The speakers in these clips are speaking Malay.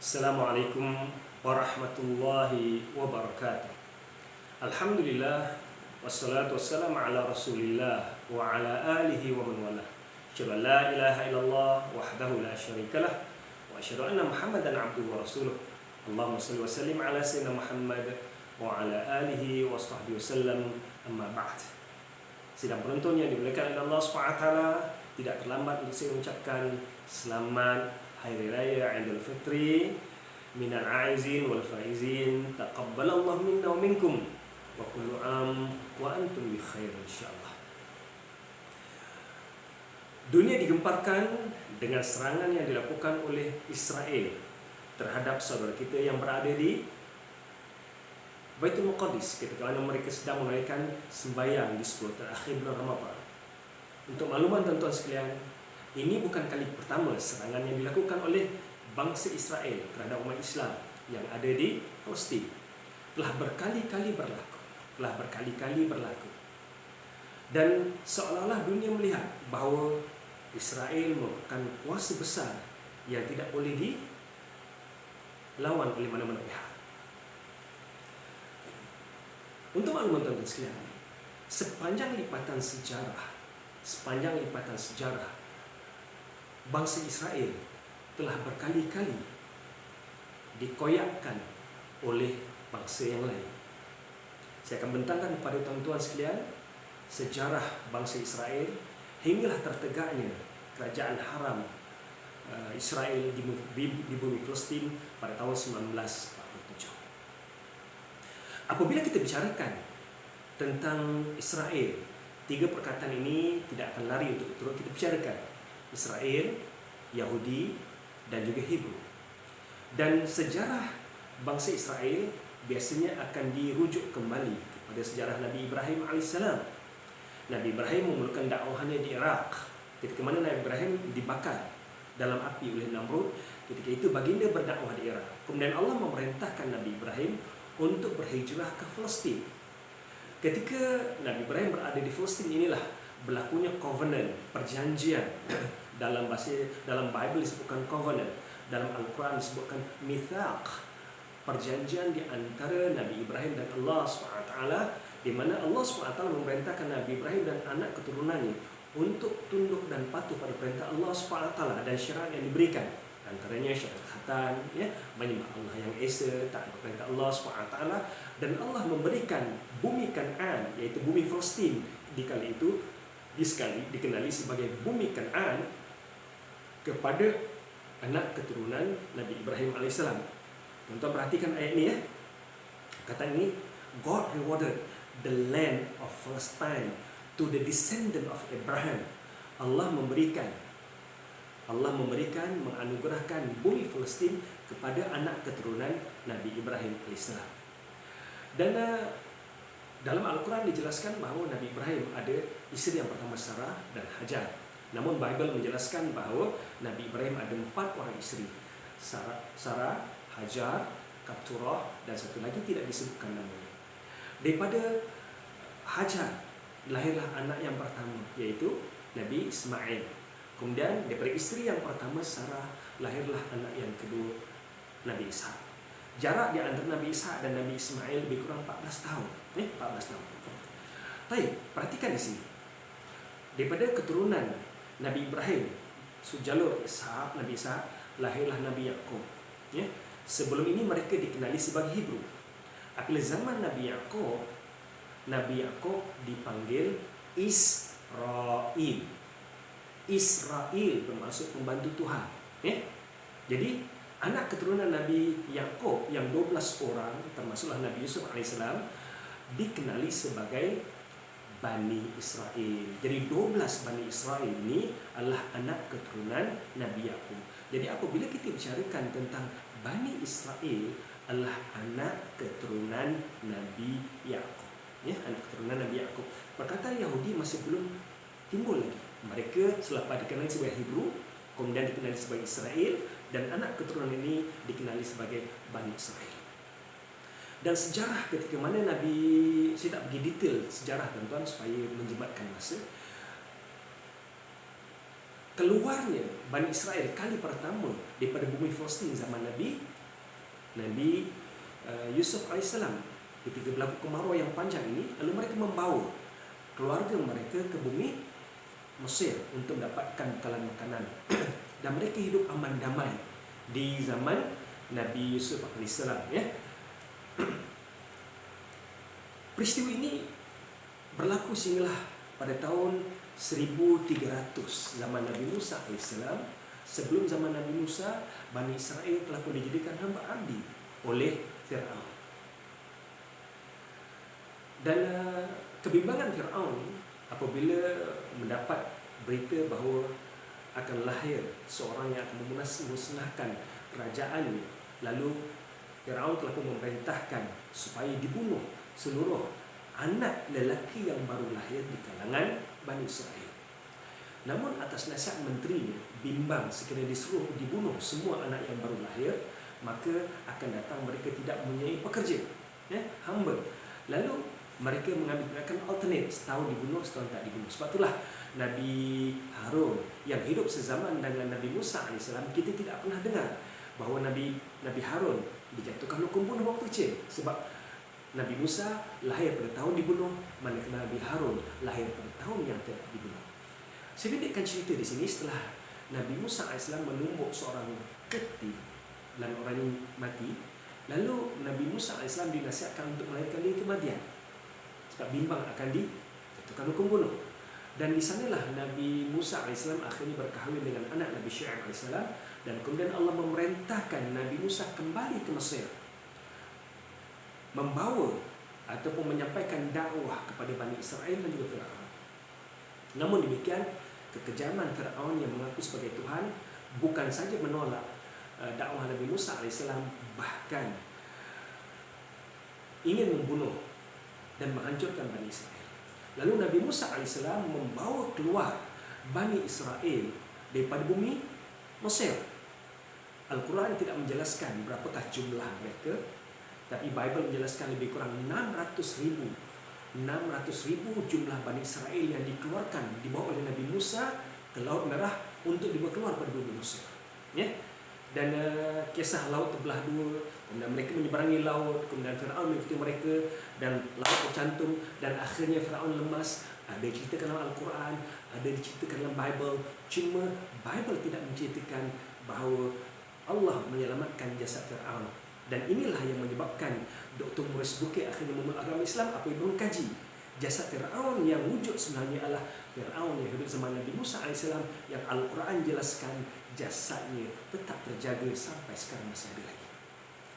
Assalamualaikum warahmatullahi wabarakatuh. Alhamdulillah wassalatu wassalamu ala Rasulillah wa ala alihi wa man walah. Asyhadu an la ilaha illallah wahdahu la syarikalah wa asyhadu anna Muhammadan abduhu wa rasuluh. Allahumma shalli wa sallim ala sayyidina Muhammad wa ala alihi wa sahbihi wasallam, amma ba'd. Sidang penonton yang dimuliakan oleh Allah Subhanahu wa taala, tidak terlambat untuk saya mengucapkan selamat Hari Raya Idul Fitri minal aizin wal faizin, taqabbalallahu minna wa minkum wa kullu am wa antum bi khair insyaallah. Dunia digemparkan dengan serangan yang dilakukan oleh Israel terhadap saudara kita yang berada di Baitul Maqdis ketika mana mereka sedang menunaikan sembahyang di 10 terakhir bulan Ramadan. Untuk makluman tuan-tuan sekalian, ini bukan kali pertama serangan yang dilakukan oleh bangsa Israel terhadap umat Islam yang ada di Palestin. Telah berkali-kali berlaku. Dan seolah-olah dunia melihat bahawa Israel merupakan kuasa besar yang tidak boleh dilawan oleh mana-mana pihak. Untuk makluman tuan-tuan sekalian, sepanjang lipatan sejarah bangsa Israel telah berkali-kali dikoyakkan oleh bangsa yang lain. Saya akan bentangkan kepada tuan-tuan sekalian sejarah bangsa Israel hinggalah tertegaknya kerajaan haram Israel di bumi Palestin pada tahun 1947. Apabila kita bicarakan tentang Israel, tiga perkataan ini tidak akan lari untuk terus kita bicarakan: Israel, Yahudi, dan juga Hebrew. Dan sejarah bangsa Israel biasanya akan dirujuk kembali kepada sejarah Nabi Ibrahim AS. Nabi Ibrahim memulakan dakwahannya di Iraq ketika mana Nabi Ibrahim dibakar dalam api oleh Namrud. Ketika itu baginda berdakwah di Iraq. Kemudian Allah memerintahkan Nabi Ibrahim untuk berhijrah ke Palestin. Ketika Nabi Ibrahim berada di Palestin, inilah berlakunya covenant, perjanjian. Dalam Bible disebutkan covenant, dalam Al-Quran disebutkan mithaq, perjanjian di antara Nabi Ibrahim dan Allah SWT, di mana Allah SWT memerintahkan Nabi Ibrahim dan anak keturunannya untuk tunduk dan patuh pada perintah Allah SWT dan syarat yang diberikan. Antaranya syarat khatan, menyembah Allah yang esa, taat perintah Allah SWT, dan Allah memberikan bumi Kan'an, iaitu bumi Palestin di kali itu dikenali sebagai bumi Kan'an kepada anak keturunan Nabi Ibrahim AS. Tuan-tuan perhatikan ayat ini, kata ini, God rewarded the land of Palestine to the descendant of Abraham. Allah menganugerahkan bumi Palestin kepada anak keturunan Nabi Ibrahim AS. Dan dalam Al-Quran dijelaskan bahawa Nabi Ibrahim ada isteri yang pertama Sarah dan Hajar. Namun Bible menjelaskan bahawa Nabi Ibrahim ada 4 orang isteri. Sarah, Hajar, Keturah, dan satu lagi tidak disebutkan namanya. Daripada Hajar lahirlah anak yang pertama, iaitu Nabi Ismail. Kemudian daripada isteri yang pertama Sarah lahirlah anak yang kedua, Nabi Ishak. Jarak di antara Nabi Ishak dan Nabi Ismail lebih kurang 14 tahun. 14 tahun. Baik, perhatikan di sini. Daripada keturunan Nabi Ibrahim, jalur Ishak, Nabi Ishak, lahirlah Nabi Yaqub. Sebelum ini mereka dikenali sebagai Hebrew. Apabila zaman Nabi Yaqub dipanggil Israel. Israel bermaksud pembantu Tuhan. Jadi anak keturunan Nabi Yaqub yang 12 orang, termasuklah Nabi Yusuf AS, dikenali sebagai Bani Israel. Jadi 12 Bani Israel ini adalah anak keturunan Nabi Yaqub. Jadi apabila kita bicarakan tentang Bani Israel adalah anak keturunan Nabi Yaqub. Anak keturunan Nabi Yaqub. Perkataan Yahudi masih belum timbul lagi. Mereka selepas dikenali sebagai Hebrew, kemudian dikenali sebagai Israel, dan anak keturunan ini dikenali sebagai Bani Israel. Dan sejarah ketika mana Nabi, saya tak pergi detail sejarah tuan-tuan supaya menjimatkan masa. keluarnya Bani Israel kali pertama daripada bumi Filistin zaman Nabi Yusuf AS, ketika berlaku kemarau yang panjang ini, lalu mereka membawa keluarga mereka ke bumi Mesir untuk mendapatkan bekalan makanan dan mereka hidup aman damai di zaman Nabi Yusuf AS, ya. Peristiwa ini berlaku sehinggalah pada tahun 1300 zaman Nabi Musa AS. Sebelum zaman Nabi Musa, Bani Israel telah pun dijadikan hamba abdi oleh Fir'aun. Dan kebimbangan Fir'aun apabila mendapat berita bahawa akan lahir seorang yang akan memusnahkan kerajaannya, lalu Fir'aun telah pun memerintahkan supaya dibunuh seluruh anak lelaki yang baru lahir di kalangan Bani Israel. Namun atas nasihat menterinya bimbang, sekiranya disuruh dibunuh semua anak yang baru lahir, maka akan datang mereka tidak mempunyai pekerja, ya, hamba. Lalu mereka mengambil tindakan alternate, setahun dibunuh, setahun tak dibunuh. Sebab itulah Nabi Harun yang hidup sezaman dengan Nabi Musa AS, kita tidak pernah dengar bahawa Nabi Harun dijatuhkan hukum bunuh waktu kecil. Sebab Nabi Musa lahir pada tahun dibunuh, manakala Nabi Harun lahir pada tahun yang tidak dibunuh. Saya pendekkan cerita di sini. Setelah Nabi Musa AS menumbuk seorang keti dan orang ini mati, lalu Nabi Musa AS dinasihatkan untuk melarikan diri ke Madian sebab bimbang akan dijatuhkan hukum bunuh. Dan di sanalah Nabi Musa AS akhirnya berkahwin dengan anak Nabi Syuaib AS, dan kemudian Allah memerintahkan Nabi Musa kembali ke Mesir, membawa ataupun menyampaikan dakwah kepada Bani Israel dan juga Fir'aun. Namun demikian, kekejaman Fir'aun yang mengaku sebagai Tuhan bukan saja menolak dakwah Nabi Musa AS, bahkan ingin membunuh dan menghancurkan Bani Israel. Lalu Nabi Musa AS membawa keluar Bani Israel daripada bumi Mesir. Al-Quran tidak menjelaskan berapakah jumlah mereka, tapi Bible menjelaskan lebih kurang 600,000 jumlah Bani Israel yang dikeluarkan, dibawa oleh Nabi Musa ke Laut Merah untuk dibawa keluar pada bumi Mesir, ya. Dan kisah laut terbelah dua, kemudian mereka menyeberangi laut, kemudian Fir'aun mengikuti mereka dan laut tercantum, dan akhirnya Fir'aun lemas. Ada diceritakan dalam Al-Quran, ada diceritakan dalam Bible. Cuma Bible tidak menceritakan bahawa Allah menyelamatkan jasad Fir'aun. Dan inilah yang menyebabkan Dr. Maurice Bucaille akhirnya memeluk agama Islam apabila mengkaji jasad Fir'aun yang wujud sebenarnya adalah Fir'aun yang hidup zaman Nabi Musa AS, yang Al-Quran jelaskan jasadnya tetap terjaga sampai sekarang masih ada lagi.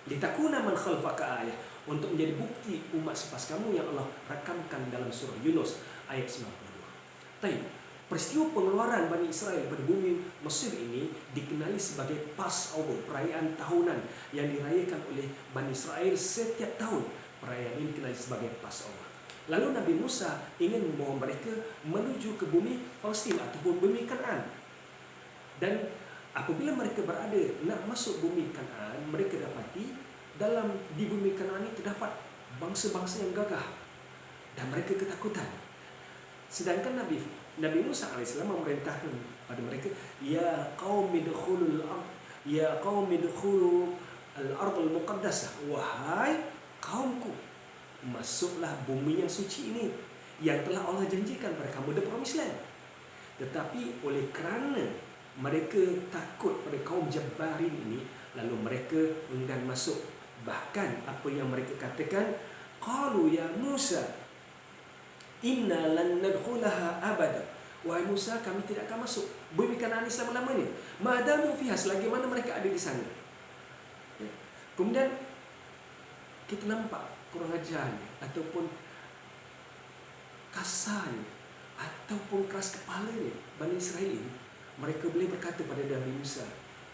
Litakuna man khalfaka ayah, untuk menjadi bukti umat selepas kamu yang Allah rakamkan dalam surah Yunus ayat 92. Baik, peristiwa pengeluaran Bani Israel pada bumi Mesir ini dikenali sebagai Passover, perayaan tahunan yang dirayakan oleh Bani Israel setiap tahun. Perayaan ini dikenali sebagai Passover. Lalu Nabi Musa ingin membawa mereka menuju ke bumi Palestin ataupun bumi Kanaan. Dan apabila mereka berada nak masuk bumi Kanaan, mereka dapati di bumi Kanaan ini terdapat bangsa-bangsa yang gagah dan mereka ketakutan. Sedangkan Nabi Musa AS memerintahkan pada mereka, ya qaumi dukhulul ard, ya qaumi dukhulu al-ardul muqaddasah, wahai kaumku, masuklah bumi yang suci ini yang telah Allah janjikan pada kamu, the promised land. Tetapi oleh kerana mereka takut pada kaum Jabbarin ini, lalu mereka enggan masuk. Bahkan apa yang mereka katakan, qalu ya Musa inna lan nadkhulaha abada, wahai Musa, kami tidak akan masuk bumi Kanaan selama-lamanya, madamu fiha, selagi mana mereka ada di sana. Ya. Kemudian kita nampak kurang ajarnya ataupun kasarnya ataupun keras kepalanya Bani Israel ini. Mereka boleh berkata pada Nabi Musa,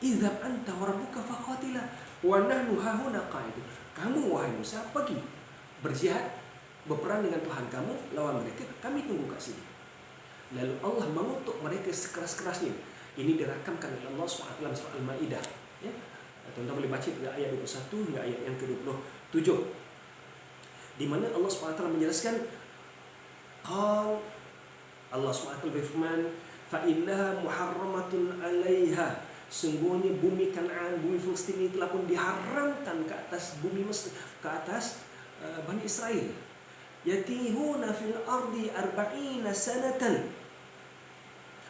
idhab anta wa rabbuka faqatila wa nahnu hahuna qa'idun. Kamu wahai Musa pergi berjihad, berperang dengan Tuhan kamu, lawan mereka, kami tunggu kat sini. Lalu Allah mengutuk mereka sekeras-kerasnya. Ini dirakamkan oleh Allah SWT dalam surah Al-Maidah, ya. Tuan-tuan boleh baca pada ayat 21 hingga ayat yang ke-27, di mana Allah SWT menjelaskan, Allah SWT berfirman, fa innaha muharramatun 'alaiha, sungguhnya bumi Kan'an, bumi Filistin ini telah pun diharamkan ke atas bumi Mesir, ke atas Bani Israel. Yatihuna fil ardi arba'ina sanatan.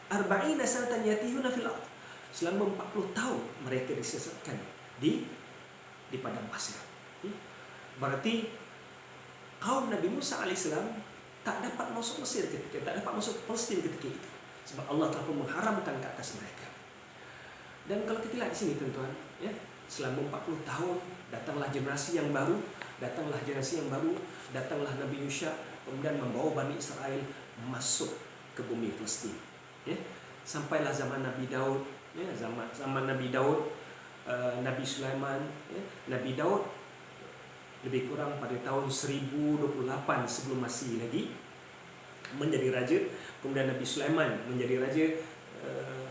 Arba'ina sanatan yatihuna fil ard. Selama 40 tahun mereka disesatkan di padang pasir. Berarti kaum Nabi Musa alaihissalam tak dapat masuk Mesir ketika, tak dapat masuk Palestin ketika itu, sebab Allah telah pun mengharamkan ke atas mereka. Dan kalau kita lihat di sini tuan-tuan, ya, selama 40 tahun datanglah generasi yang baru, datanglah Nabi Yusha, kemudian membawa Bani Israel masuk ke bumi Palestin. Ya, sampailah zaman Nabi Daud, ya, zaman Nabi Daud, Nabi Sulaiman, ya, Nabi Daud lebih kurang pada tahun 1028 sebelum Masih lagi menjadi raja. Kemudian Nabi Sulaiman menjadi raja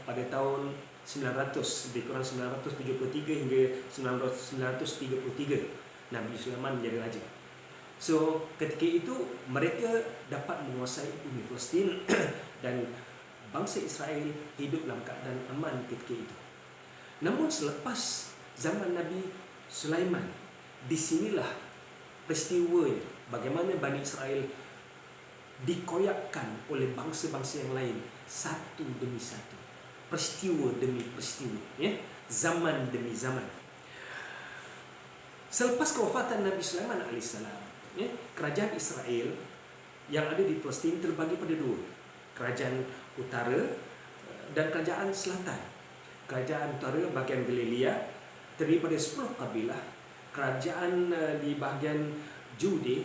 pada tahun 900, lebih kurang 973 hingga 933 Nabi Sulaiman menjadi raja. So ketika itu mereka dapat menguasai bumi Palestin dan bangsa Israel hidup dalam keadaan aman ketika itu. Namun selepas zaman Nabi Sulaiman, disinilah peristiwanya bagaimana Bani Israel dikoyakkan oleh bangsa-bangsa yang lain satu demi satu, peristiwa demi peristiwa, ya, zaman demi zaman. Selepas kewafatan Nabi Sulaiman alaihissalam, ya, kerajaan Israel yang ada di Palestin terbagi pada dua, kerajaan utara dan kerajaan selatan. Kerajaan utara bahagian Galilea terdiri pada 10 kabilah. Kerajaan di bahagian Judea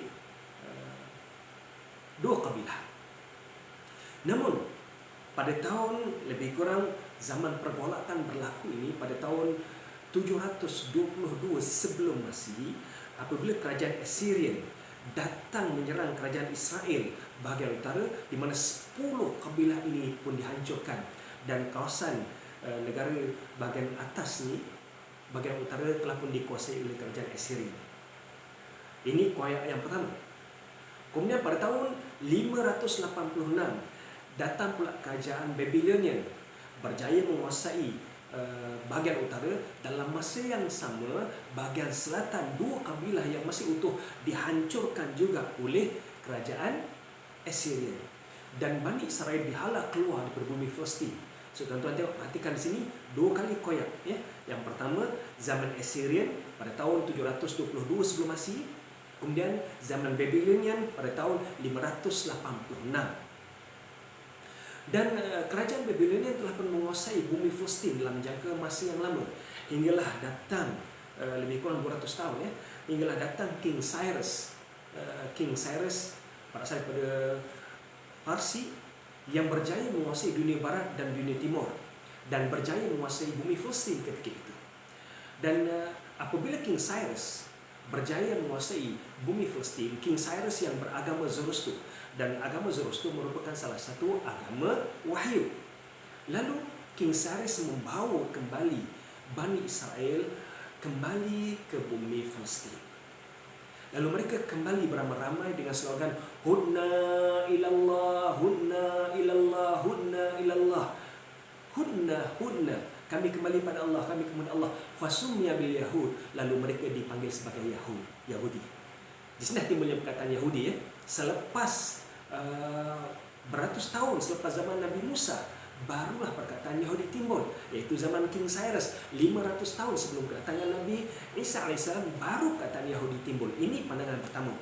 2 kabilah. Namun pada tahun lebih kurang zaman pergolakan berlaku ini pada tahun 722 sebelum Masih, apabila kerajaan Assyrian datang menyerang kerajaan Israel bahagian utara, di mana 10 kabilah ini pun dihancurkan dan kawasan negara bahagian atas ni, bahagian utara telah pun dikuasai oleh kerajaan Assyria. Ini koyak yang pertama. Kemudian pada tahun 586 datang pula kerajaan Babylonian berjaya menguasai bahagian utara. Dalam masa yang sama, bahagian selatan 2 kabilah yang masih utuh dihancurkan juga oleh kerajaan Assyria. Dan Bani Israel dihalau keluar dari bumi Palestin. So tuan-tuan tengok, perhatikan di sini 2 kali koyak, ya. Yang pertama zaman Assyrian pada tahun 722 sebelum Masih, kemudian zaman Babylonian pada tahun 586. Dan kerajaan Babylonian telah pun menguasai bumi Palestin dalam jangka masa yang lama, hinggalah datang lebih kurang 200 tahun, ya, hinggalah datang King Cyrus. King Cyrus berasal daripada Parsi yang berjaya menguasai dunia barat dan dunia timur dan berjaya menguasai bumi Palestin ketika itu. Dan apabila King Cyrus berjaya menguasai bumi Palestin, King Cyrus yang beragama Zoroaster, dan agama Zoroaster merupakan salah satu agama wahyu. Lalu King Cyrus membawa kembali Bani Israel kembali ke bumi Palestin. Lalu mereka kembali beramai-ramai dengan slogan Hudna ilallah, Hudna ilallah, Hudna ilallah, Hudna, Hudna, kami kembali pada Allah, kami kepada Allah. Fasumya bil Yahud, lalu mereka dipanggil sebagai Yahudi. Di sini timbulnya perkataan Yahudi, ya. Selepas beratus tahun selepas zaman Nabi Musa, barulah perkataan Yahudi timbul, iaitu zaman King Cyrus. 500 tahun sebelum kedatangan Nabi Isa AS baru perkataan Yahudi timbul. Ini pandangan pertama.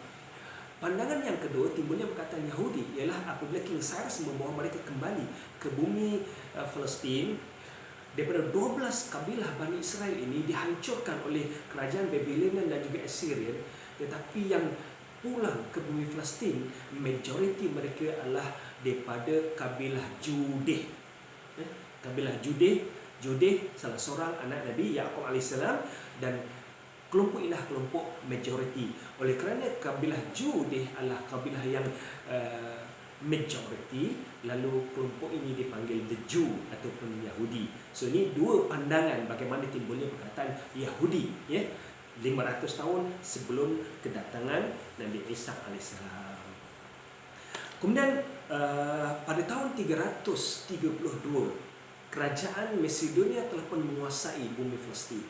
Pandangan yang kedua, timbulnya perkataan Yahudi ialah apabila King Cyrus membawa mereka kembali ke bumi Palestin. Daripada 12 kabilah Bani Israel ini dihancurkan oleh kerajaan Babylonian dan juga Assyrian, tetapi yang pulang ke bumi Palestin, majoriti mereka adalah daripada kabilah Judeh. Kabilah Judeh salah seorang anak Nabi Yaqub alaihissalam, dan kelompok inilah kelompok majoriti. Oleh kerana kabilah Judeh adalah kabilah yang majoriti, lalu kelompok ini dipanggil the Jew ataupun Yahudi. So ini 2 pandangan bagaimana timbulnya perkataan Yahudi, ya, 500 tahun sebelum kedatangan Nabi Isa alaihissalam. Kemudian pada tahun 332, kerajaan Macedonia telah pun menguasai bumi Palestin,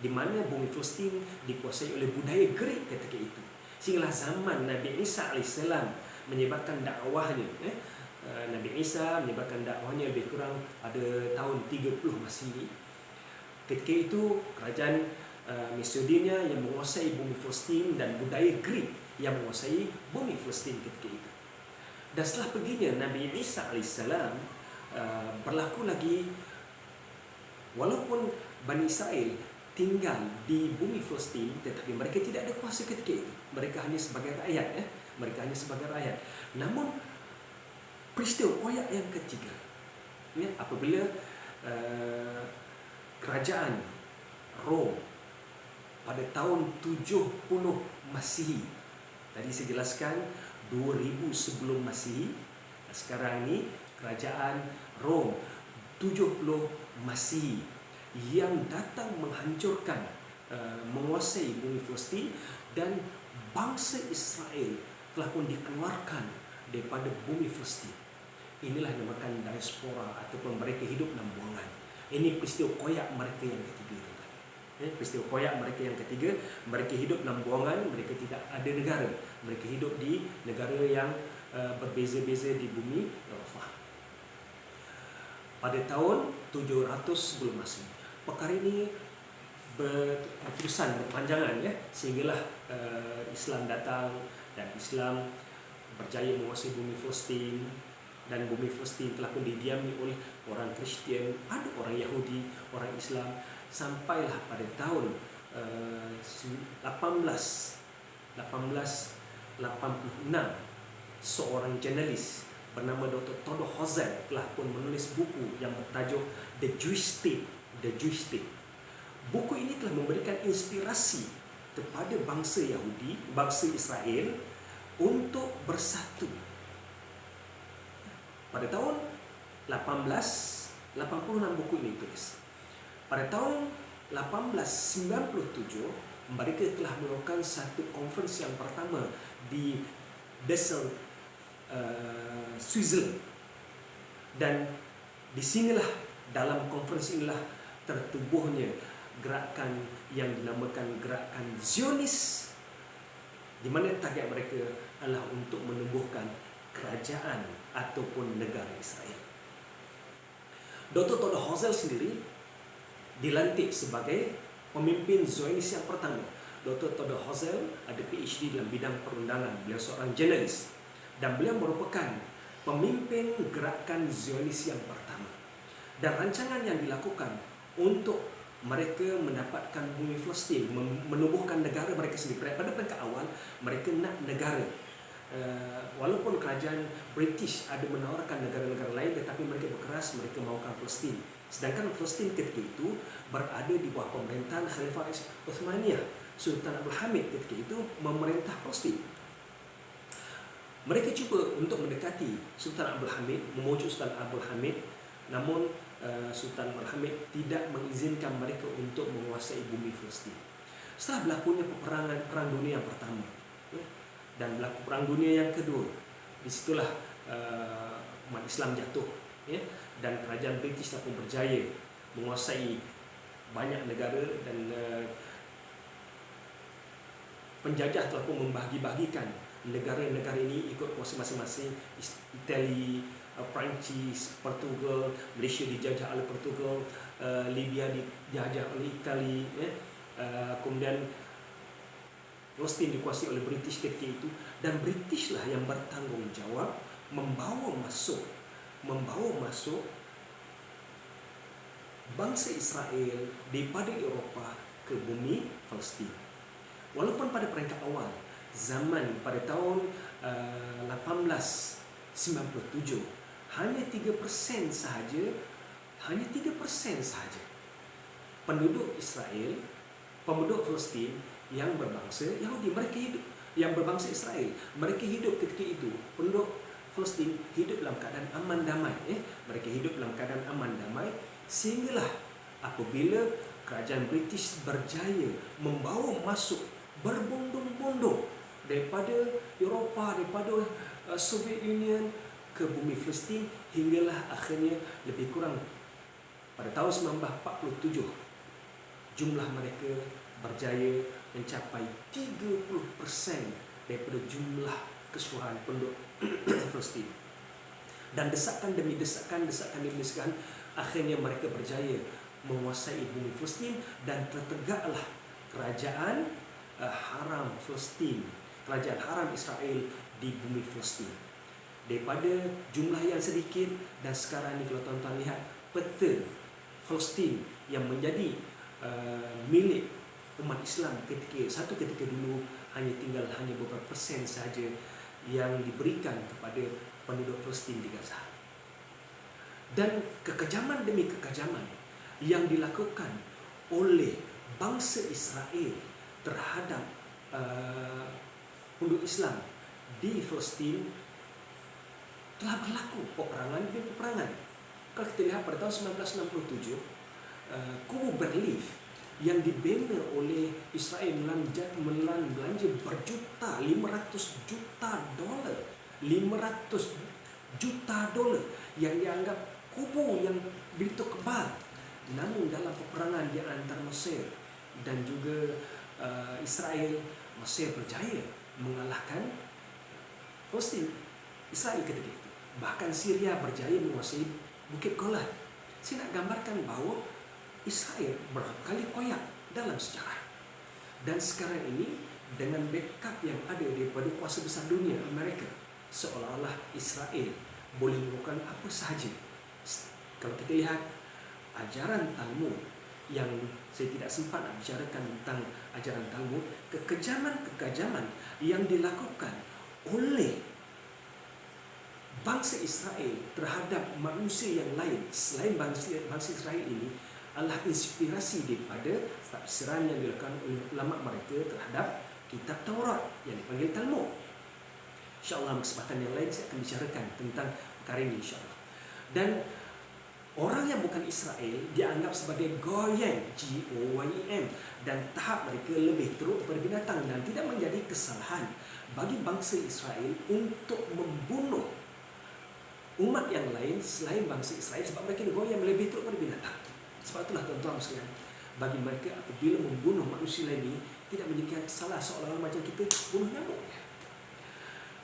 di mana bumi Palestin dikuasai oleh budaya Greek ketika itu. Sehinggalah zaman Nabi Isa AS menyebarkan dakwahnya. Nabi Isa menyebarkan dakwahnya lebih kurang pada tahun 30 Masehi. Ketika itu kerajaan Macedonia yang menguasai bumi Palestin dan budaya Greek yang menguasai bumi Palestin ketika itu. Dan setelah perginya Nabi Isa AS, berlaku lagi, walaupun Bani Israel tinggal di bumi Palestin, tetapi mereka tidak ada kuasa ketika itu. Mereka hanya sebagai rakyat. Mereka hanya sebagai rakyat. Namun peristiwa koyak yang ketiga, apabila kerajaan Rom pada tahun 70 Masehi, tadi saya jelaskan 2000 sebelum Masehi, sekarang ini kerajaan Rom 70 Masehi yang datang menghancurkan, menguasai bumi Palestin, dan bangsa Israel telah pun dikeluarkan daripada bumi Palestin. Inilah yang dinamakan diaspora ataupun mereka hidup dalam buangan. Ini peristiwa koyak mereka yang ketiga. Peristiwa koyak mereka yang ketiga, mereka hidup dalam buangan, mereka tidak ada negara. Mereka hidup di negara yang berbeza-beza di bumi Eropah. Pada tahun 700 sebelum Masehi, perkara ini berterusan, berpanjangan, sehinggalah Islam datang dan Islam berjaya menguasai bumi Palestin, dan bumi Palestin telah pun didiami oleh orang Kristian, ada orang Yahudi, orang Islam, sampailah pada tahun 1886 seorang jurnalis bernama Dr. Theodor Herzl telah pun menulis buku yang bertajuk The Jewish State. The Jewish State. Buku ini telah memberikan inspirasi kepada bangsa Yahudi, bangsa Israel untuk bersatu. Pada tahun 1886 buku ini ditulis. Pada tahun 1897 mereka telah melakukan satu konferensi yang pertama di Basel, Switzerland, dan disinilah, dalam konferensi inilah tertubuhnya gerakan yang dinamakan gerakan Zionis, di mana target mereka adalah untuk menumbuhkan kerajaan ataupun negara Israel. Dr. Theodor Herzl sendiri dilantik sebagai pemimpin Zionis yang pertama. Dr. Theodor Herzl ada PhD dalam bidang perundangan. Beliau seorang jurnalis dan beliau merupakan pemimpin gerakan Zionis yang pertama. Dan rancangan yang dilakukan untuk mereka mendapatkan bumi Palestin, menubuhkan negara mereka sendiri. Pada peringkat awal mereka nak negara. Walaupun kerajaan British ada menawarkan negara-negara lain, tetapi mereka berkeras, mereka mahukan Palestin. Sedangkan Palestin ketika itu berada di bawah pemerintahan Khalifah Uthmaniyah. Sultan Abdul Hamid ketika itu memerintah Palestin. Mereka cuba untuk mendekati Sultan Abdul Hamid, memujuk Sultan Abdul Hamid, namun Sultan Abdul Hamid tidak mengizinkan mereka untuk menguasai bumi Palestin. Setelah berlakunya perang dunia yang pertama, dan berlaku perang dunia yang kedua, disitulah umat Islam jatuh, dan kerajaan British pun berjaya menguasai banyak negara, dan penjajah telah pun membagi-bagikan negara-negara ini ikut kuasa masing-masing. Itali, Perancis, Portugal, Malaysia dijajah oleh Portugal, Libya dijajah oleh Itali, kemudian Palestin dikuasai oleh British ketika itu, dan British lah yang bertanggungjawab membawa masuk bangsa Israel daripada Eropah ke bumi Palestin. Walaupun pada peringkat awal zaman pada tahun 1897 hanya 3% sahaja penduduk Israel, penduduk Palestin yang berbangsa Yahudi, mereka hidup, yang berbangsa Israel, mereka hidup ketika itu, penduduk Palestin hidup dalam keadaan aman damai. Mereka hidup dalam keadaan aman damai, sehinggalah apabila kerajaan British berjaya membawa masuk berbondong-bondong daripada Eropah, daripada Soviet Union ke bumi Palestin, hinggalah akhirnya lebih kurang pada tahun 1947 jumlah mereka berjaya mencapai 30% daripada jumlah keseluruhan penduduk Palestin. Dan desakan demi desakan akhirnya mereka berjaya menguasai bumi Palestin dan tertegaklah kerajaan haram Palestin, kerajaan haram Israel di bumi Palestin. Daripada jumlah yang sedikit, dan sekarang ni kalau tuan-tuan lihat peta Palestin yang menjadi milik umat Islam satu ketika dulu, hanya beberapa persen sahaja yang diberikan kepada penduduk Palestin di Gaza. Dan kekejaman demi kekejaman yang dilakukan oleh bangsa Israel terhadap penduduk Islam di Palestin telah berlaku peperangan demi peperangan. Kalau kita lihat pada tahun 1967, kubu Berlin yang dibina oleh Israel belanja berjuta, 500 juta dolar yang dianggap kubu yang begitu kebal. Namun dalam peperangan di antara Mesir dan juga Israel, Mesir berjaya mengalahkan Palestin, Israel ketika itu. Bahkan Syria berjaya menguasai Bukit Golan. Saya nak gambarkan bahawa Israel berapa kali koyak dalam sejarah. Dan sekarang ini dengan backup yang ada daripada kuasa besar dunia, Amerika, seolah-olah Israel boleh melakukan apa sahaja. Kalau kita lihat ajaran Talmud, yang saya tidak sempat nak bicarakan tentang ajaran Talmud, kekejaman-kekejaman yang dilakukan oleh bangsa Israel terhadap manusia yang lain selain bangsa Israel ini adalah inspirasi daripada tafsiran yang dilakukan oleh ulama mereka terhadap kitab Taurat yang dipanggil Talmud. InsyaAllah kesempatan yang lain saya akan bicarakan tentang perkara ini insyaAllah. Dan orang yang bukan Israel dianggap sebagai goyim, G-O-Y-M, dan tahap mereka lebih teruk daripada binatang, dan tidak menjadi kesalahan bagi bangsa Israel untuk membunuh umat yang lain selain bangsa Israel, sebab mereka goyim lebih teruk daripada binatang. Sebab itulah tuan-tuan sekalian, bagi mereka apabila membunuh manusia lain ini tidak menjadi salah, seolah-olah macam kita bunuh nyamuk.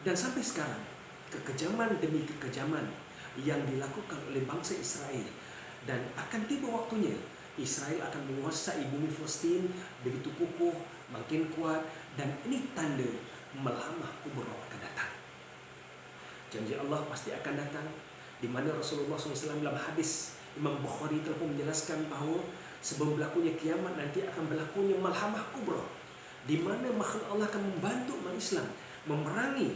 Dan sampai sekarang kekejaman demi kekejaman yang dilakukan oleh bangsa Israel, dan akan tiba waktunya Israel akan menguasai bumi Palestin begitu kukuh, makin kuat, dan ini tanda Malhamah Kubra akan datang. Janji Allah pasti akan datang, di mana Rasulullah SAW dalam hadis Imam Bukhari telah pun menjelaskan bahawa sebelum berlakunya kiamat nanti akan berlakunya Malhamah Kubra, di mana makhluk Allah akan membantu umat Islam memerangi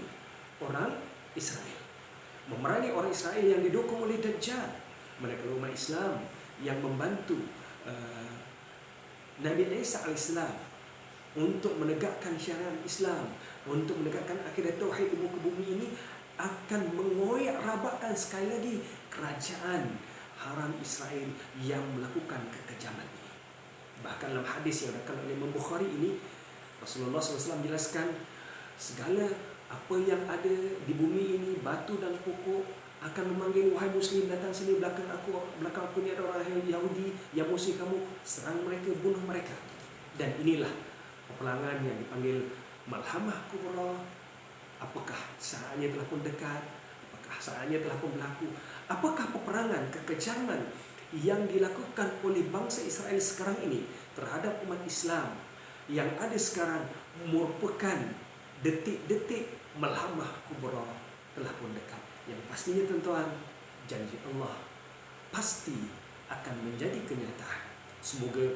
orang Israel, memerangi orang Israel yang didukung oleh Dajjal. Manakala umat Islam yang membantu Nabi Isa AS untuk menegakkan syariat Islam, untuk menegakkan akidah tauhid di muka bumi ini, akan mengoyak rabakkan sekali lagi kerajaan haram Israel yang melakukan kekejaman ini. Bahkan dalam hadis yang dikatakan oleh Imam Bukhari ini, Rasulullah SAW menjelaskan segala apa yang ada di bumi ini, batu dan pokok, akan memanggil, wahai Muslim, datang sini belakang aku ni ada orang Yahudi yang musuh kamu, serang mereka, bunuh mereka. Dan inilah peperangan yang dipanggil Malhamah Kubra. Apakah saatnya telah pun dekat? Apakah saatnya telah pun berlaku? Apakah peperangan, kekejaman yang dilakukan oleh bangsa Israel sekarang ini terhadap umat Islam yang ada sekarang merupakan detik-detik Malhamah Kubra telah pun dekat? Yang pastinya tuan-tuan, janji Allah pasti akan menjadi kenyataan. Semoga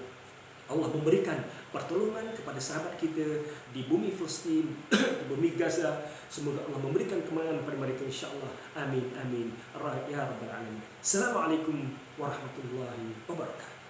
Allah memberikan pertolongan kepada sahabat kita di bumi Palestin, di bumi Gaza. Semoga Allah memberikan kemenangan kepada mereka insya-Allah. Amin amin ya rabbal alamin. Assalamualaikum warahmatullahi wabarakatuh.